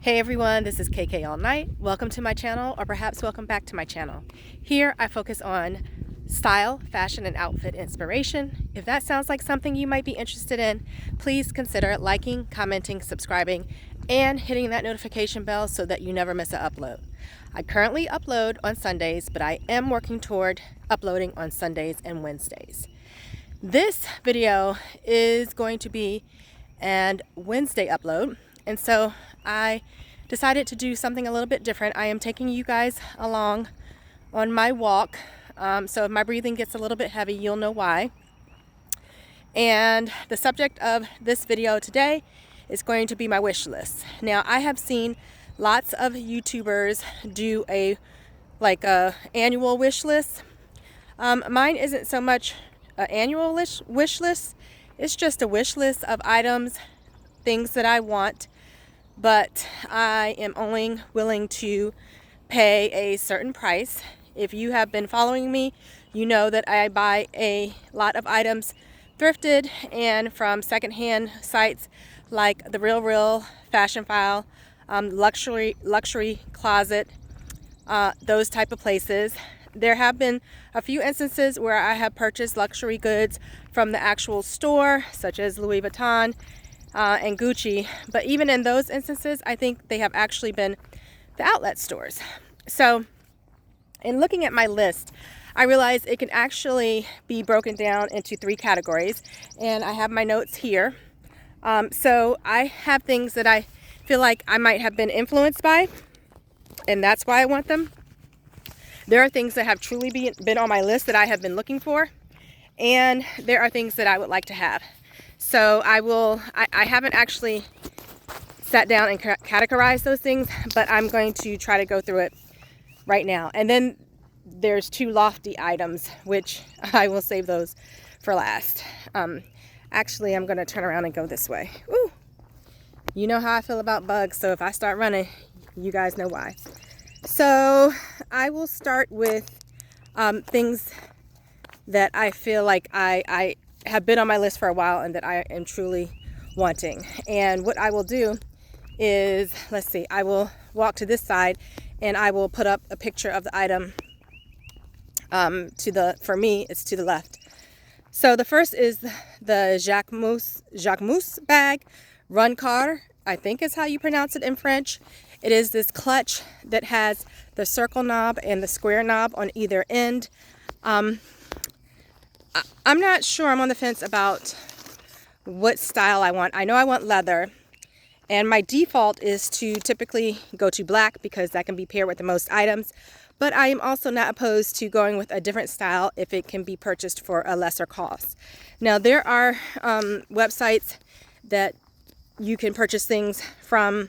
Hey everyone, this is KK All Night. Welcome to my channel, or perhaps welcome back to my channel. Here I focus on style, fashion, and outfit inspiration. If that sounds like something you might be interested in, please consider liking, commenting, subscribing, and hitting that notification bell so that you never miss an upload. I currently upload on Sundays, but I am working toward uploading on Sundays and Wednesdays. This video is going to be an Wednesday upload, and so I decided to do something a little bit different. I am taking you guys along on my walk, so if my breathing gets a little bit heavy, you'll know why. And the subject of this video today is going to be my wish list. Now, I have seen lots of YouTubers do a annual wish list. Mine isn't so much an annual wish list. It's just a wish list of items, things that I want, but I am only willing to pay a certain price. If you have been following me, you know that I buy a lot of items thrifted and from secondhand sites like The RealReal, Fashionphile, Luxury Closet, those type of places. There have been a few instances where I have purchased luxury goods from the actual store, such as Louis Vuitton and Gucci. But even in those instances, I think they have actually been the outlet stores. So in looking at my list, I realized it can actually be broken down into three categories. And I have my notes here. So I have things that I feel like I might have been influenced by, and that's why I want them. There are things that have truly been on my list that I have been looking for, and there are things that I would like to have. So I haven't actually sat down and categorized those things, but I'm going to try to go through it right now. And then there's two lofty items, which I will save those for last. Actually, I'm going to turn around and go this way. Woo! You know how I feel about bugs, so if I start running, you guys know why. So I will start with things that I feel like I have been on my list for a while and that I am truly wanting. And what I will do is, let's see, I will walk to this side and I will put up a picture of the item for me, it's to the left. So the first is the Jacquemus bag, Run Car, I think is how you pronounce it in French. It is this clutch that has the circle knob and the square knob on either end. I'm not sure, I'm on the fence about what style I want. I know I want leather, and my default is to typically go to black because that can be paired with the most items, but I am also not opposed to going with a different style if it can be purchased for a lesser cost. Now, there are websites that you can purchase things from,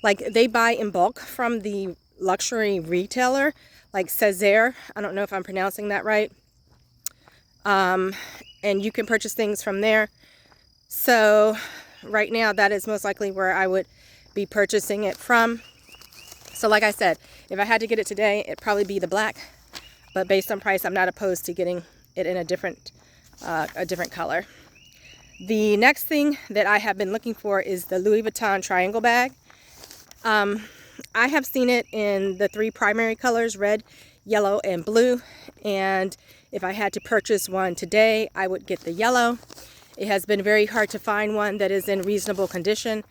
like they buy in bulk from the luxury retailer, like Césaire. I don't know if I'm pronouncing that right. And you can purchase things from there. So right now, that is most likely where I would be purchasing it from. So like I said, if I had to get it today, it'd probably be the black. But based on price, I'm not opposed to getting it in a different color. The next thing that I have been looking for is the Louis Vuitton triangle bag. I have seen it in the three primary colors, red, yellow, and blue. And if I had to purchase one today, I would get the yellow. It has been very hard to find one that is in reasonable condition.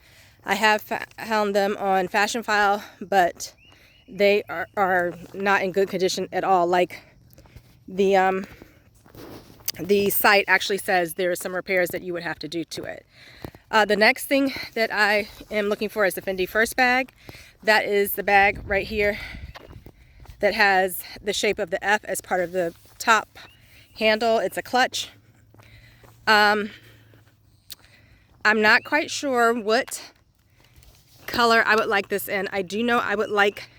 I have found them on Fashionphile, but they are not in good condition at all. Like the site actually says there are some repairs that you would have to do to it. The next thing that I am looking for is the Fendi First bag. That is the bag right here that has the shape of the F as part of the top handle. It's a clutch. I'm not quite sure what color I would like this in. I do know I would like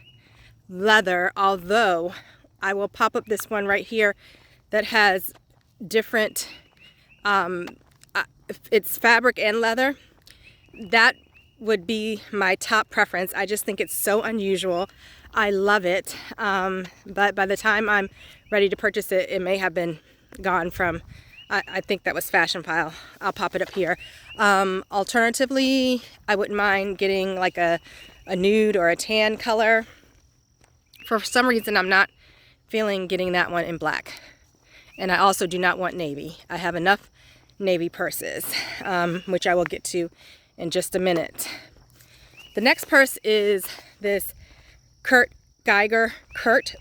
leather, although I will pop up this one right here that has different it's fabric and leather. That would be my top preference. I just think it's so unusual. I love it, but by the time I'm ready to purchase it, it may have been gone from, I think that was Fashionphile. I'll pop it up here. Alternatively, I wouldn't mind getting like a a nude or a tan color. For some reason, I'm not feeling getting that one in black. And I also do not want navy. I have enough navy purses, which I will get to in just a minute. The next purse is this Kurt Geiger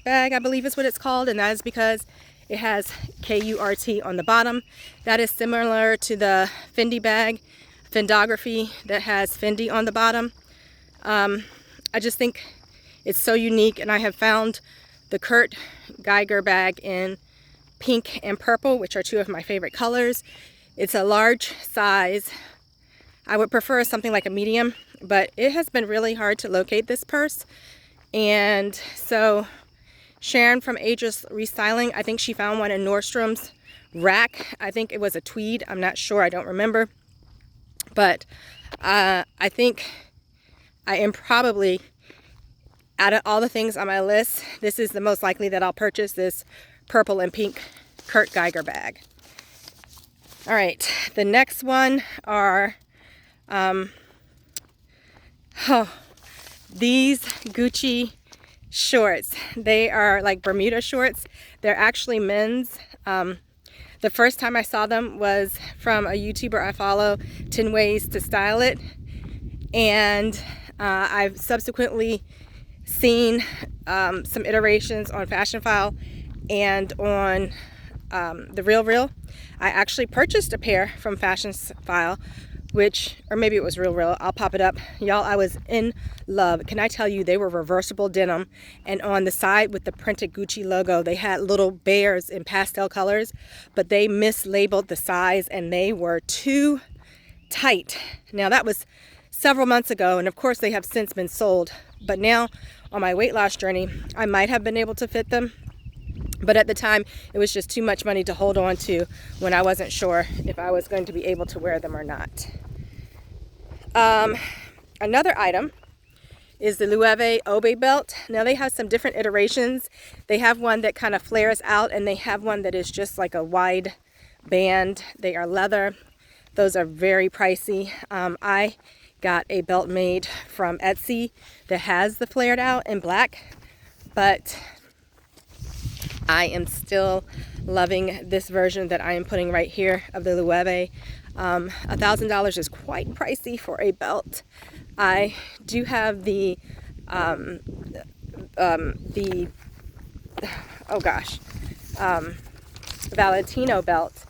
bag, I believe is what it's called, and that is because it has K-U-R-T on the bottom. That is similar to the Fendi bag, Fendography, that has Fendi on the bottom. I just think it's so unique, and I have found the Kurt Geiger bag in pink and purple, which are two of my favorite colors. It's a large size. I would prefer something like a medium, but it has been really hard to locate this purse. And so Sharon from Ageless Restyling, I think she found one in Nordstrom's rack. I think it was a tweed. I'm not sure. I don't remember. But I think I am probably, out of all the things on my list, this is the most likely that I'll purchase, this purple and pink Kurt Geiger bag. All right, the next one are these Gucci shorts. They are like Bermuda shorts. They're actually men's. The first time I saw them was from a YouTuber I follow, 10 Ways to Style It. And I've subsequently seen some iterations on Fashionphile and on the RealReal. I actually purchased a pair from Fashionphile, or maybe it was RealReal. I'll pop it up. Y'all, I was in love. Can I tell you, they were reversible denim, and on the side with the printed Gucci logo, they had little bears in pastel colors, but they mislabeled the size and they were too tight. Now that was several months ago, and of course they have since been sold, but now on my weight loss journey, I might have been able to fit them. But at the time, it was just too much money to hold on to when I wasn't sure if I was going to be able to wear them or not. Another item is the Loewe Obe belt. Now they have some different iterations. They have one that kind of flares out, and they have one that is just like a wide band. They are leather. Those are very pricey. I got a belt made from Etsy that has the flared out in black, but I am still loving this version that I am putting right here of the Loewe. $1,000 is quite pricey for a belt. I do have the Valentino belt,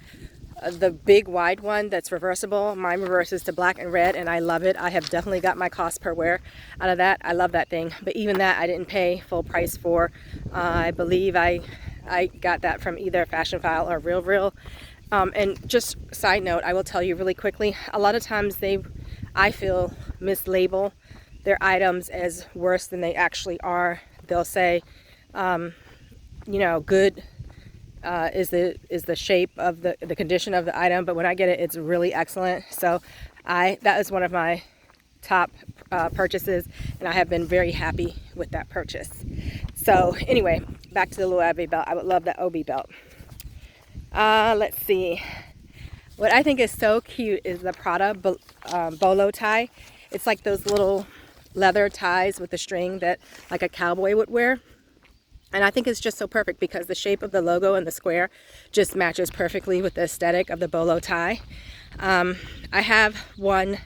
the big wide one that's reversible. Mine reverses to black and red, and I love it. I have definitely got my cost per wear out of that. I love that thing, but even that I didn't pay full price for. I believe I got that from either Fashionphile or RealReal. And just side note, I will tell you really quickly, a lot of times I feel, mislabel their items as worse than they actually are. They'll say, good is the shape of the condition of the item, but when I get it, it's really excellent. So that is one of my top purchases, and I have been very happy with that purchase. So anyway, back to the Loewe belt. I would love that Obi belt. Let's see. What I think is so cute is the Prada bolo tie. It's like those little leather ties with the string that like a cowboy would wear. And I think it's just so perfect because the shape of the logo and the square just matches perfectly with the aesthetic of the bolo tie. I have one,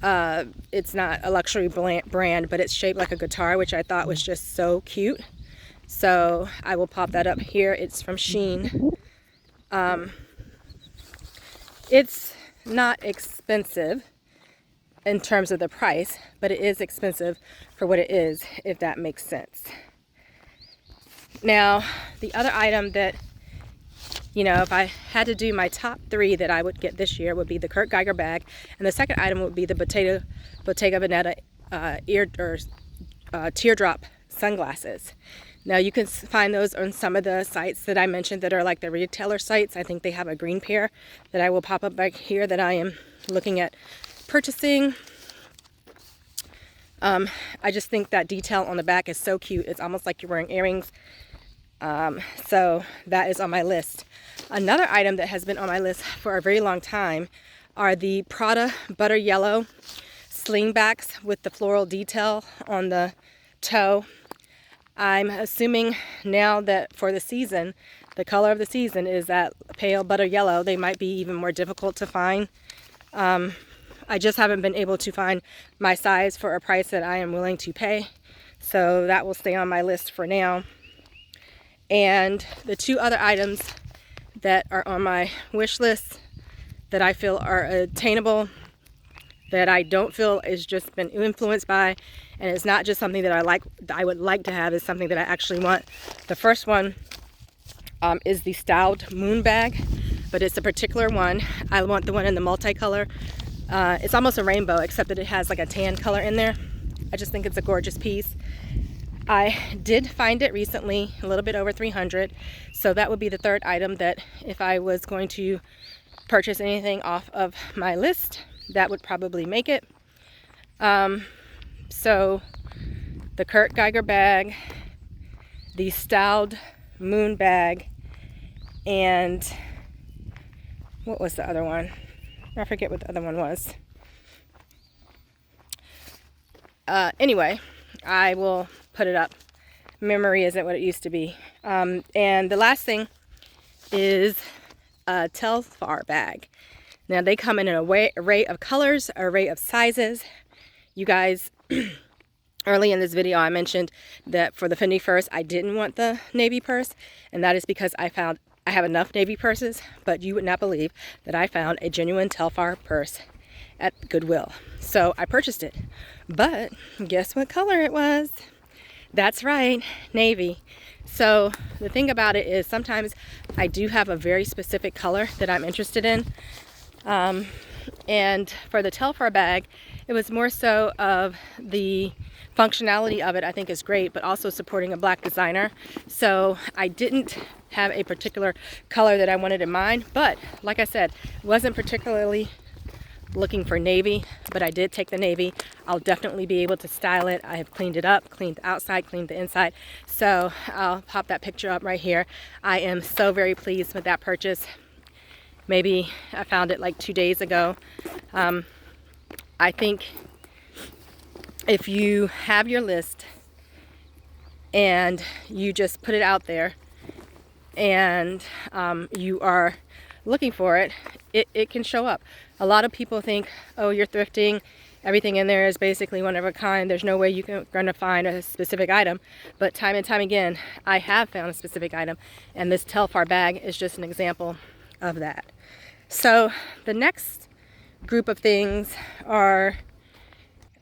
it's not a luxury brand, but it's shaped like a guitar, which I thought was just so cute. So I will pop that up here. It's from Shein. It's not expensive in terms of the price, but it is expensive for what it is, if that makes sense. Now, the other item that, if I had to do my top 3 that I would get this year would be the Kurt Geiger bag, and the second item would be the Bottega Veneta teardrop sunglasses. Now you can find those on some of the sites that I mentioned that are like the retailer sites. I think they have a green pair that I will pop up back here that I am looking at purchasing. I just think that detail on the back is so cute. It's almost like you're wearing earrings. So that is on my list. Another item that has been on my list for a very long time are the Prada Butter Yellow slingbacks with the floral detail on the toe. I'm assuming now that for the season, the color of the season is that pale butter yellow. They might be even more difficult to find. I just haven't been able to find my size for a price that I am willing to pay. So that will stay on my list for now. And the two other items that are on my wish list that I feel are attainable, that I don't feel is just been influenced by, and it's not just something that I would like to have, is something that I actually want. The first one is the Styled Moon bag, but it's a particular one. I want the one in the multicolor. It's almost a rainbow, except that it has like a tan color in there. I just think it's a gorgeous piece. I did find it recently, a little bit over $300. So that would be the third item that if I was going to purchase anything off of my list, that would probably make it. So the Kurt Geiger bag, the Styled Moon bag, and what was the other one? I forget what the other one was. Anyway, I will put it up. Memory isn't what it used to be. And the last thing is a Telfar bag. Now they come in an array of colors, an array of sizes. You guys, early in this video I mentioned that for the Fendi purse I didn't want the navy purse, and that is because I have enough navy purses, but you would not believe that I found a genuine Telfar purse at Goodwill. So I purchased it. But guess what color it was? That's right, navy. So the thing about it is sometimes I do have a very specific color that I'm interested in. And for the Telfar bag, it was more so of the functionality of it, I think is great, but also supporting a black designer. So I didn't have a particular color that I wanted in mind, but like I said, wasn't particularly looking for navy, but I did take the navy. I'll definitely be able to style it. I have cleaned it up, cleaned the outside, cleaned the inside. So I'll pop that picture up right here. I am so very pleased with that purchase. Maybe I found it like 2 days ago. I think if you have your list and you just put it out there and you are looking for it, it can show up. A lot of people think, oh, you're thrifting, everything in there is basically one of a kind, there's no way you're going to find a specific item. But time and time again, I have found a specific item, and this Telfar bag is just an example of that. So the next group of things are,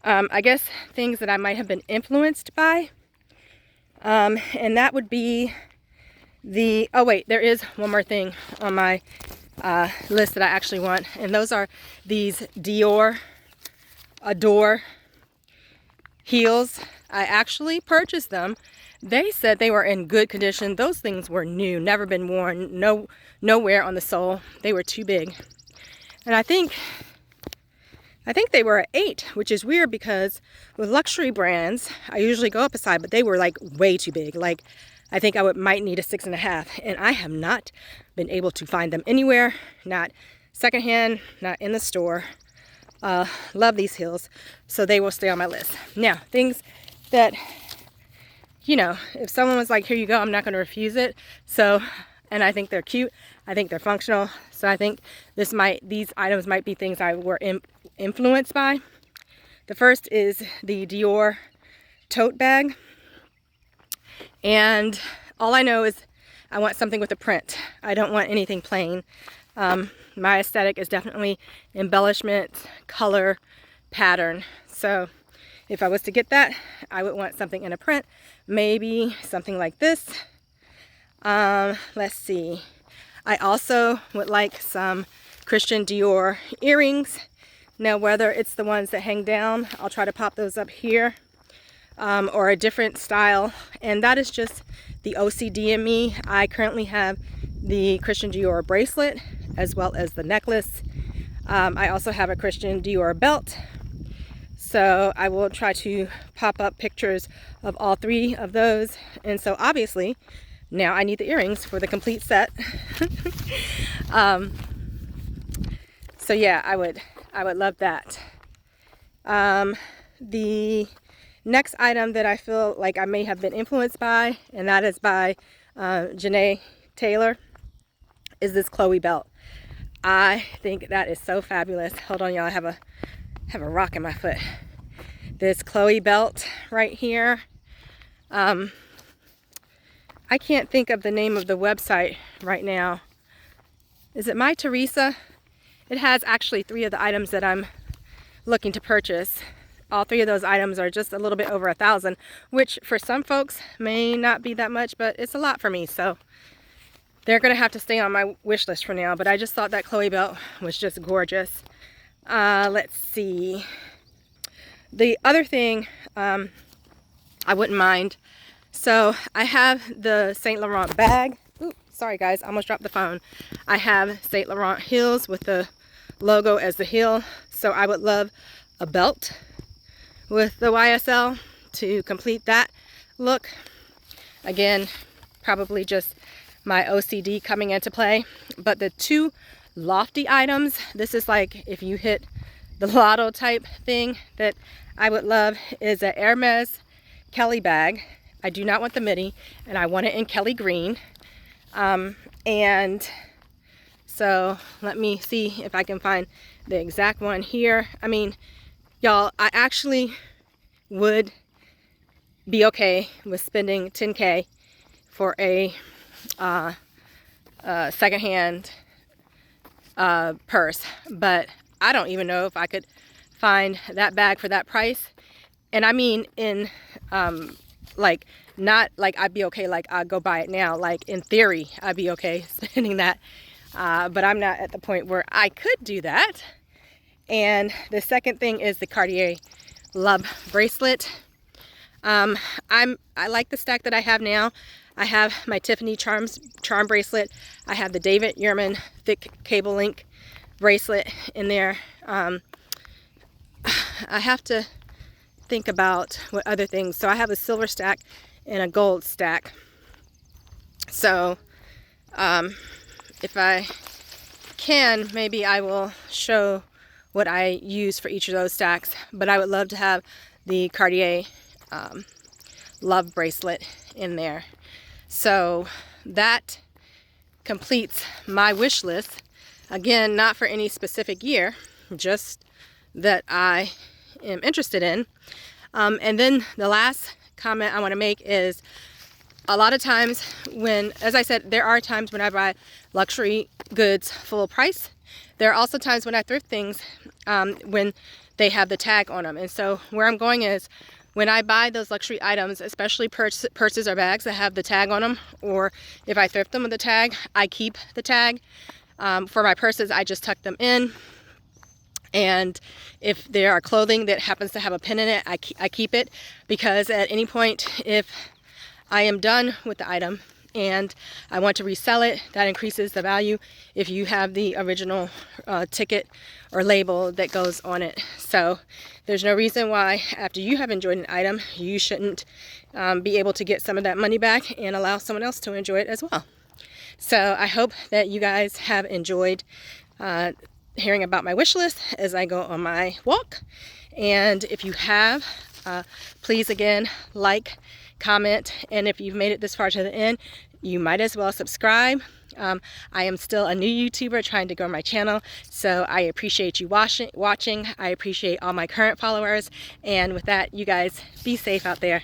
I guess, things that I might have been influenced by, and that would be the, oh wait, there is one more thing on my list that I actually want, and those are these Dior Adore heels. I actually purchased them. They said they were in good condition. Those things were new, never been worn, no wear on the sole. They were too big, and I think they were an 8, which is weird because with luxury brands I usually go up a size, but they were like way too big. Like I think I might need a 6.5, and I have not been able to find them anywhere, not secondhand, not in the store. Love these heels, so they will stay on my list. Now, things that, you know, if someone was like, here you go, I'm not going to refuse it. So, and I think they're cute, I think they're functional, so I think these items might be things I were influenced by. The first is the Dior tote bag. And all I know is I want something with a print. I don't want anything plain. My aesthetic is definitely embellishment, color, pattern. So if I was to get that, I would want something in a print. Maybe something like this. Let's see. I also would like some Christian Dior earrings. Now, whether it's the ones that hang down, I'll try to pop those up here. Or a different style, and that is just the OCD in me. I currently have the Christian Dior bracelet as well as the necklace. I also have a Christian Dior belt, so I will try to pop up pictures of all 3 of those. And so obviously now I need the earrings for the complete set. So yeah, I would love that. The next item that I feel like I may have been influenced by, and that is by Janae Taylor, is this Chloe belt. I think that is so fabulous. Hold on, y'all. I have a rock in my foot. This Chloe belt right here. I can't think of the name of the website right now. Is it My Teresa? It has actually 3 of the items that I'm looking to purchase. All 3 of those items are just a little bit over $1,000, which for some folks may not be that much, but it's a lot for me. So they're gonna have to stay on my wish list for now, but I just thought that Chloe belt was just gorgeous. Let's see. The other thing I wouldn't mind. So I have the Saint Laurent bag. Ooh, sorry guys, I almost dropped the phone. I have Saint Laurent heels with the logo as the heel. So I would love a belt with the YSL to complete that look. Again, probably just my OCD coming into play. But the 2 lofty items, this is like if you hit the lotto type thing that I would love, is a Hermes Kelly bag. I do not want the midi, and I want it in Kelly green. And so let me see if I can find the exact one here. I mean, y'all, I actually would be okay with spending $10K for a secondhand purse, but I don't even know if I could find that bag for that price. And I mean in like, not like I'd be okay, like I'd go buy it now, like in theory I'd be okay spending that, but I'm not at the point where I could do that. And the second thing is the Cartier Love bracelet. I like the stack that I have now. I have my Tiffany charm bracelet. I have the David Yurman thick cable link bracelet in there. I have to think about what other things. So I have a silver stack and a gold stack. So if I can, maybe I will show what I use for each of those stacks. But I would love to have the Cartier Love bracelet in there. So that completes my wish list. Again, not for any specific year, just that I am interested in. And then the last comment I want to make is, a lot of times when, as I said, there are times when I buy luxury goods full price. There are also times when I thrift things when they have the tag on them. And so where I'm going is, when I buy those luxury items, especially purses or bags that have the tag on them, or if I thrift them with the tag, I keep the tag. For my purses, I just tuck them in. And if there are clothing that happens to have a pin in it, I keep it, because at any point, if I am done with the item and I want to resell it, that increases the value if you have the original ticket or label that goes on it. So there's no reason why, after you have enjoyed an item, you shouldn't be able to get some of that money back and allow someone else to enjoy it as well. So I hope that you guys have enjoyed hearing about my wish list as I go on my walk. And if you have, please again, like, comment, and if you've made it this far to the end, you might as well subscribe. I am still a new YouTuber trying to grow my channel, so I appreciate you watching. I appreciate all my current followers, and with that, you guys be safe out there.